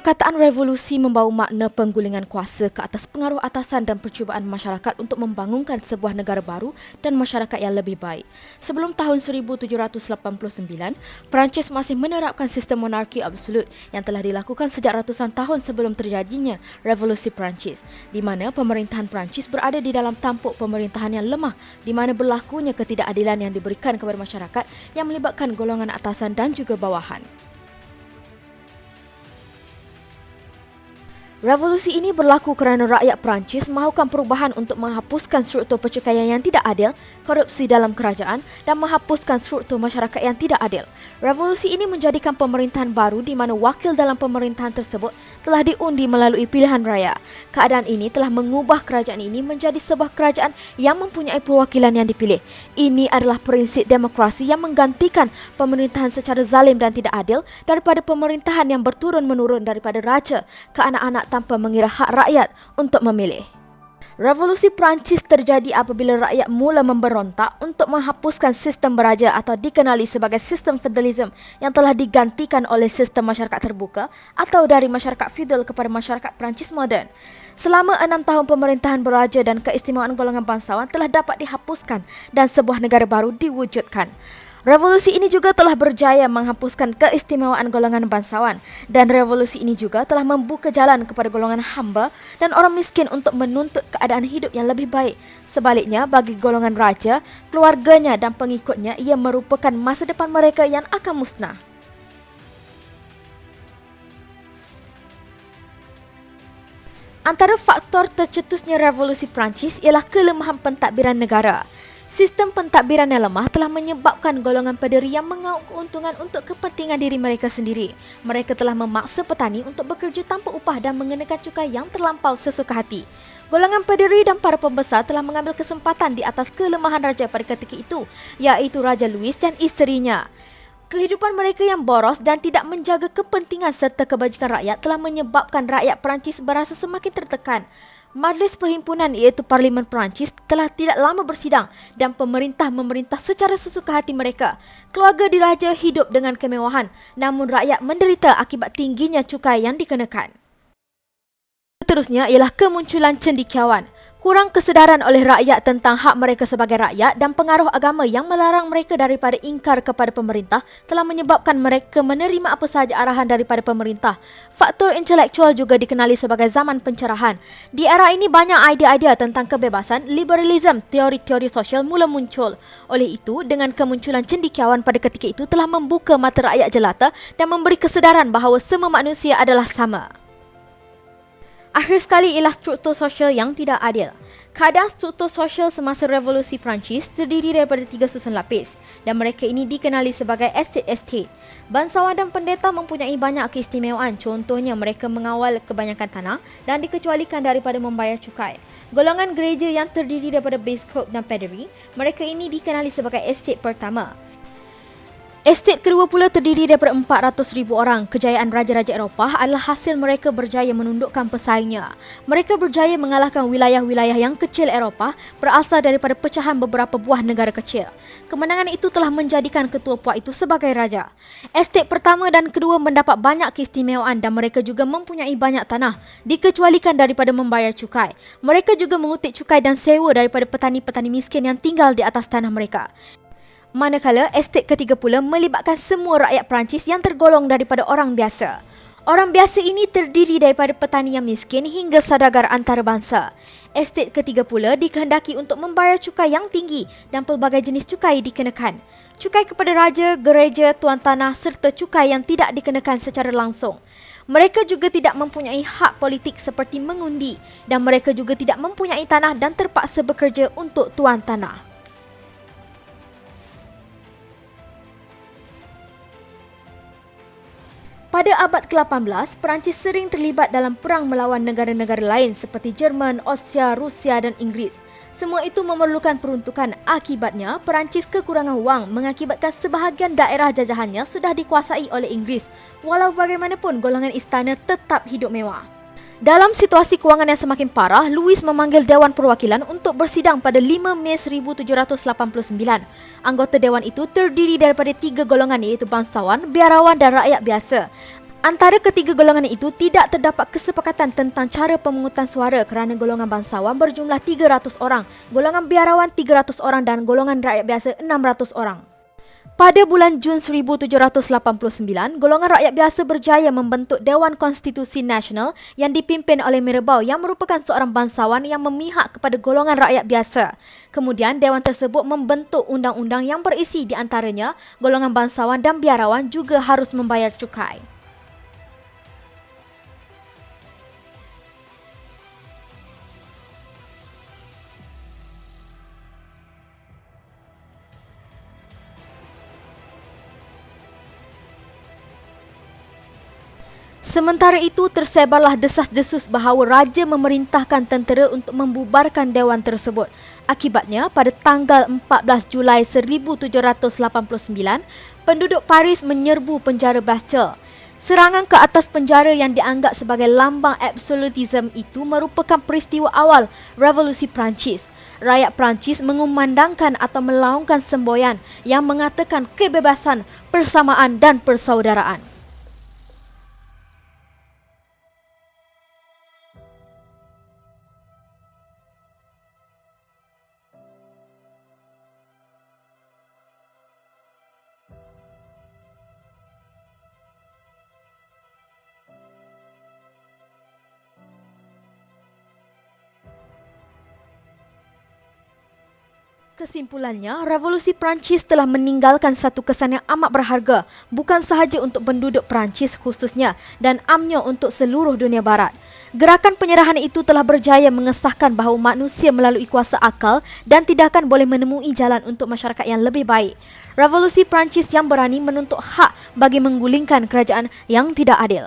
Perkataan revolusi membawa makna penggulingan kuasa ke atas pengaruh atasan dan percubaan masyarakat untuk membangunkan sebuah negara baru dan masyarakat yang lebih baik. Sebelum tahun 1789, Perancis masih menerapkan sistem monarki absolut yang telah dilakukan sejak ratusan tahun sebelum terjadinya Revolusi Perancis, di mana pemerintahan Perancis berada di dalam tampuk pemerintahan yang lemah, di mana berlakunya ketidakadilan yang diberikan kepada masyarakat yang melibatkan golongan atasan dan juga bawahan. Revolusi ini berlaku kerana rakyat Perancis mahukan perubahan untuk menghapuskan struktur perceraian yang tidak adil, korupsi dalam kerajaan dan menghapuskan struktur masyarakat yang tidak adil. Revolusi ini menjadikan pemerintahan baru di mana wakil dalam pemerintahan tersebut telah diundi melalui pilihan raya. Keadaan ini telah mengubah kerajaan ini menjadi sebuah kerajaan yang mempunyai perwakilan yang dipilih. Ini adalah prinsip demokrasi yang menggantikan pemerintahan secara zalim dan tidak adil daripada pemerintahan yang berturun-menurun daripada raja ke anak-anak tanpa mengira hak rakyat untuk memilih. Revolusi Perancis terjadi apabila rakyat mula memberontak untuk menghapuskan sistem beraja atau dikenali sebagai sistem feudalism yang telah digantikan oleh sistem masyarakat terbuka atau dari masyarakat feudal kepada masyarakat Perancis moden. Selama 6 tahun pemerintahan beraja dan keistimewaan golongan bangsawan telah dapat dihapuskan dan sebuah negara baru diwujudkan. Revolusi ini juga telah berjaya menghapuskan keistimewaan golongan bangsawan dan revolusi ini juga telah membuka jalan kepada golongan hamba dan orang miskin untuk menuntut keadaan hidup yang lebih baik. Sebaliknya, bagi golongan raja, keluarganya dan pengikutnya, ia merupakan masa depan mereka yang akan musnah. Antara faktor tercetusnya revolusi Perancis ialah kelemahan pentadbiran negara. Sistem pentadbiran yang lemah telah menyebabkan golongan pederi yang mengauk keuntungan untuk kepentingan diri mereka sendiri. Mereka telah memaksa petani untuk bekerja tanpa upah dan mengenakan cukai yang terlampau sesuka hati. Golongan pederi dan para pembesar telah mengambil kesempatan di atas kelemahan raja pada ketika itu, iaitu Raja Louis dan isterinya. Kehidupan mereka yang boros dan tidak menjaga kepentingan serta kebajikan rakyat telah menyebabkan rakyat Perancis berasa semakin tertekan. Majlis Perhimpunan iaitu Parlimen Perancis telah tidak lama bersidang dan pemerintah memerintah secara sesuka hati mereka. Keluarga diraja hidup dengan kemewahan, namun rakyat menderita akibat tingginya cukai yang dikenakan. Seterusnya ialah kemunculan cendekiawan. Kurang kesedaran oleh rakyat tentang hak mereka sebagai rakyat dan pengaruh agama yang melarang mereka daripada ingkar kepada pemerintah telah menyebabkan mereka menerima apa sahaja arahan daripada pemerintah. Faktor intelektual juga dikenali sebagai zaman pencerahan. Di era ini banyak idea-idea tentang kebebasan, liberalism, teori-teori sosial mula muncul. Oleh itu, dengan kemunculan cendekiawan pada ketika itu telah membuka mata rakyat jelata dan memberi kesedaran bahawa semua manusia adalah sama. Akhir sekali ialah struktur sosial yang tidak adil. Keadaan struktur sosial semasa Revolusi Perancis terdiri daripada 3 susun lapis dan mereka ini dikenali sebagai estate. Bangsawan dan pendeta mempunyai banyak keistimewaan, contohnya mereka mengawal kebanyakan tanah dan dikecualikan daripada membayar cukai. Golongan gereja yang terdiri daripada biskop dan paderi, mereka ini dikenali sebagai estate pertama. Estate kedua pula terdiri daripada 400,000 orang. Kejayaan raja-raja Eropah adalah hasil mereka berjaya menundukkan pesaingnya. Mereka berjaya mengalahkan wilayah-wilayah yang kecil Eropah berasal daripada pecahan beberapa buah negara kecil. Kemenangan itu telah menjadikan ketua puak itu sebagai raja. Estate pertama dan kedua mendapat banyak keistimewaan dan mereka juga mempunyai banyak tanah, dikecualikan daripada membayar cukai. Mereka juga mengutip cukai dan sewa daripada petani-petani miskin yang tinggal di atas tanah mereka. Manakala estate ketiga pula melibatkan semua rakyat Perancis yang tergolong daripada orang biasa. Orang biasa ini terdiri daripada petani yang miskin hingga saudagar antarabangsa. Estate ketiga pula dikehendaki untuk membayar cukai yang tinggi dan pelbagai jenis cukai dikenakan. Cukai kepada raja, gereja, tuan tanah serta cukai yang tidak dikenakan secara langsung. Mereka juga tidak mempunyai hak politik seperti mengundi dan mereka juga tidak mempunyai tanah dan terpaksa bekerja untuk tuan tanah. Pada abad ke-18, Perancis sering terlibat dalam perang melawan negara-negara lain seperti Jerman, Austria, Rusia dan Inggeris. Semua itu memerlukan peruntukan. Akibatnya, Perancis kekurangan wang mengakibatkan sebahagian daerah jajahannya sudah dikuasai oleh Inggeris. Walau bagaimanapun, golongan istana tetap hidup mewah. Dalam situasi kewangan yang semakin parah, Louis memanggil Dewan Perwakilan untuk bersidang pada 5 Mei 1789. Anggota Dewan itu terdiri daripada 3 golongan iaitu bangsawan, biarawan dan rakyat biasa. Antara ketiga golongan itu tidak terdapat kesepakatan tentang cara pemungutan suara kerana golongan bangsawan berjumlah 300 orang, golongan biarawan 300 orang dan golongan rakyat biasa 600 orang. Pada bulan Jun 1789, golongan rakyat biasa berjaya membentuk Dewan Konstitusi Nasional yang dipimpin oleh Mirabeau yang merupakan seorang bangsawan yang memihak kepada golongan rakyat biasa. Kemudian, Dewan tersebut membentuk undang-undang yang berisi di antaranya golongan bangsawan dan biarawan juga harus membayar cukai. Sementara itu, tersebarlah desas-desus bahawa raja memerintahkan tentera untuk membubarkan dewan tersebut. Akibatnya, pada tanggal 14 Julai 1789, penduduk Paris menyerbu penjara Bastille. Serangan ke atas penjara yang dianggap sebagai lambang absolutisme itu merupakan peristiwa awal Revolusi Perancis. Rakyat Perancis mengumandangkan atau melaungkan semboyan yang mengatakan kebebasan, persamaan dan persaudaraan. Kesimpulannya, Revolusi Perancis telah meninggalkan satu kesan yang amat berharga, bukan sahaja untuk penduduk Perancis khususnya dan amnya untuk seluruh dunia barat. Gerakan penyerahan itu telah berjaya mengesahkan bahawa manusia melalui kuasa akal dan tindakan boleh menemui jalan untuk masyarakat yang lebih baik. Revolusi Perancis yang berani menuntut hak bagi menggulingkan kerajaan yang tidak adil.